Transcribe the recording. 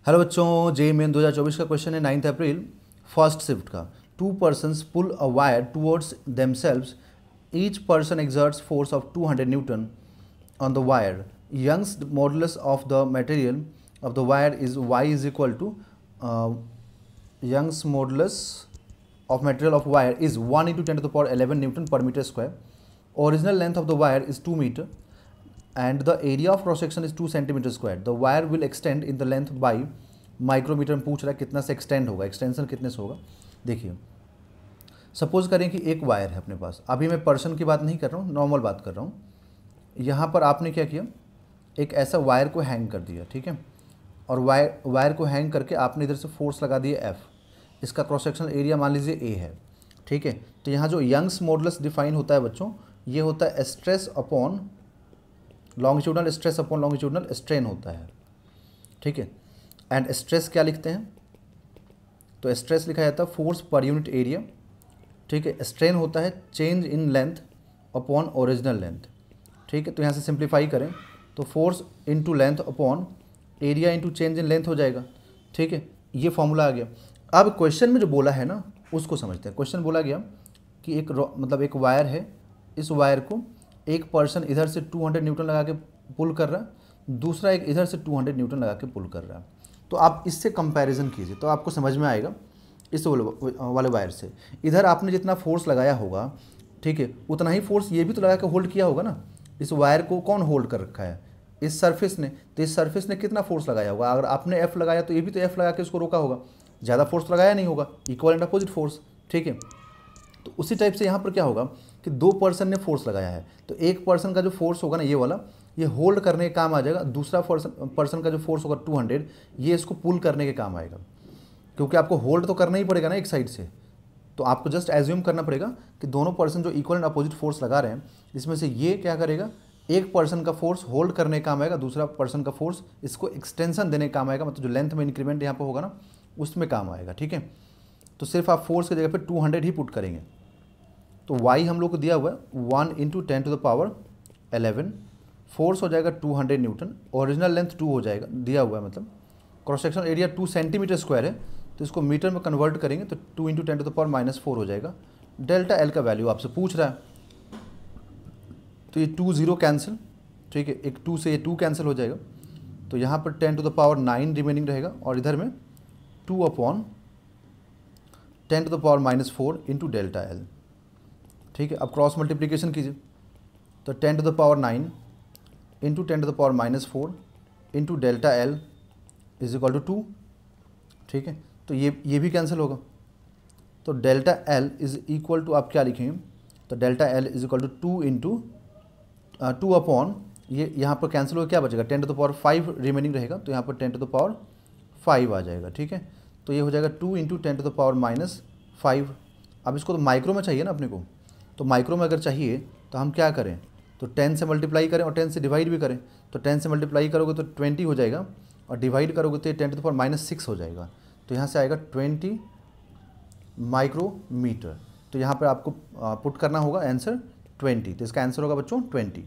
Hello बच्चों, जे main 2024 का question है 9 अप्रैल फर्स्ट शिफ्ट का। Two persons pull a wire towards themselves, each person exerts force of 200 Newton on the wire. Young's modulus of the material of the wire is y is equal to uh, Young's modulus of material of wire is 1 into 10 to the power 11 Newton per meter square. Original length of the wire is 2 meter and the area of cross section is 2 centimeter square. The wire will extend in the length by micrometre में पूछ रहा है कितना से extend होगा, extension कितने से होगा। देखिए सपोज करें कि एक वायर है अपने पास, अभी मैं पर्सन की बात नहीं कर रहा हूँ, नॉर्मल बात कर रहा हूँ। यहाँ पर आपने क्या किया, एक ऐसा वायर को हैंग कर दिया, ठीक है, और वायर को हैंग करके आपने इधर से फोर्स लगा दिया एफ। इसका क्रॉस सेक्शनल एरिया मान लीजिए ए है, ठीक है। तो यहाँ जो यंग्स मॉडुलस डिफाइन होता है बच्चों, ये होता है stress upon longitudinal stress upon longitudinal strain होता है, ठीक है। एंड स्ट्रेस क्या लिखते हैं, तो स्ट्रेस लिखा जाता है फोर्स पर यूनिट एरिया, ठीक है। स्ट्रेन होता है change in length upon original length, ठीक है। तो यहाँ से सिंप्लीफाई करें तो force into length upon area into change in length हो जाएगा, ठीक है। ये फॉर्मूला आ गया। अब क्वेश्चन में जो बोला है ना उसको समझते हैं। क्वेश्चन बोला गया कि एक वायर है, इस वायर को एक पर्सन इधर से 200 न्यूटन लगा के पुल कर रहा है, दूसरा एक इधर से 200 न्यूटन लगा के पुल कर रहा है। तो आप इससे कंपैरिजन कीजिए तो आपको समझ में आएगा इस वाले वायर से। इधर आपने जितना फोर्स लगाया होगा, ठीक है, उतना ही फोर्स ये भी तो लगा के होल्ड किया होगा ना। इस वायर को कौन होल्ड कर रखा है, इस सरफेस ने। तो इस सरफेस ने कितना फोर्स लगाया होगा, अगर आपने एफ लगाया तो ये भी तो एफ लगा के उसको रोका होगा, ज़्यादा फोर्स लगाया नहीं होगा, इक्वल एंड अपोजिट फोर्स, ठीक है। तो उसी टाइप से यहाँ पर क्या होगा कि दो पर्सन ने फोर्स लगाया है, तो एक पर्सन का जो फोर्स होगा ना ये वाला, ये होल्ड करने के काम आ जाएगा। दूसरा पर्सन का जो फोर्स होगा 200, ये इसको पुल करने के काम आएगा, क्योंकि आपको होल्ड तो करना ही पड़ेगा ना एक साइड से। तो आपको जस्ट एज्यूम करना पड़ेगा कि दोनों पर्सन जो इक्वल एंड अपोजिट फोर्स लगा रहे हैं, इसमें से ये क्या करेगा, एक पर्सन का फोर्स होल्ड करने के काम आएगा, दूसरा पर्सन का फोर्स इसको एक्सटेंशन देने के काम आएगा, मतलब जो लेंथ में इंक्रीमेंट यहाँ पर होगा ना उसमें काम आएगा, ठीक है। तो सिर्फ आप फोर्स की जगह पर 200 ही पुट करेंगे। तो y हम लोग को दिया हुआ है 1 into 10 to the power 11, force हो जाएगा 200 न्यूटन, ओरिजिनल लेंथ 2 हो जाएगा, दिया हुआ है, मतलब cross sectional area 2 centimetre square है, तो इसको मीटर में कन्वर्ट करेंगे तो 2 इंटू 10 टू द पावर -4 हो जाएगा। डेल्टा एल का वैल्यू आपसे पूछ रहा है, तो ये 2 0 कैंसिल, ठीक है, एक 2 से ये 2 कैंसिल हो जाएगा, तो यहाँ पर 10 टू द पावर 9 रिमेनिंग रहेगा, और इधर में 2 upon 10 to the power -4 into delta L, ठीक है। अब क्रॉस मल्टीप्लिकेशन कीजिए तो 10 to the power 9 into 10 to the power -4 into delta L is equal to 2, ठीक है। तो ये भी कैंसिल होगा, तो delta L is equal to आप क्या लिखेंगे, तो delta L is equal to 2 into 2 upon ये यहाँ पर कैंसिल होगा, क्या बचेगा 10 टू द पावर 5 रिमेनिंग रहेगा, तो यहाँ पर 10 टू द पावर 5 आ जाएगा, ठीक है। तो ये हो जाएगा 2 इंटू 10 टू द पावर -5। अब इसको तो माइक्रो में चाहिए ना अपने को, तो माइक्रो में अगर चाहिए तो हम क्या करें, तो 10 से मल्टीप्लाई करें और 10 से डिवाइड भी करें। तो 10 से मल्टीप्लाई करोगे तो 20 हो जाएगा, और डिवाइड करोगे तो ये 10 टू द पावर -6 हो जाएगा, तो यहाँ से आएगा 20 माइक्रोमीटर। तो यहाँ पर आपको पुट करना होगा आंसर 20, तो इसका आंसर होगा बच्चों 20।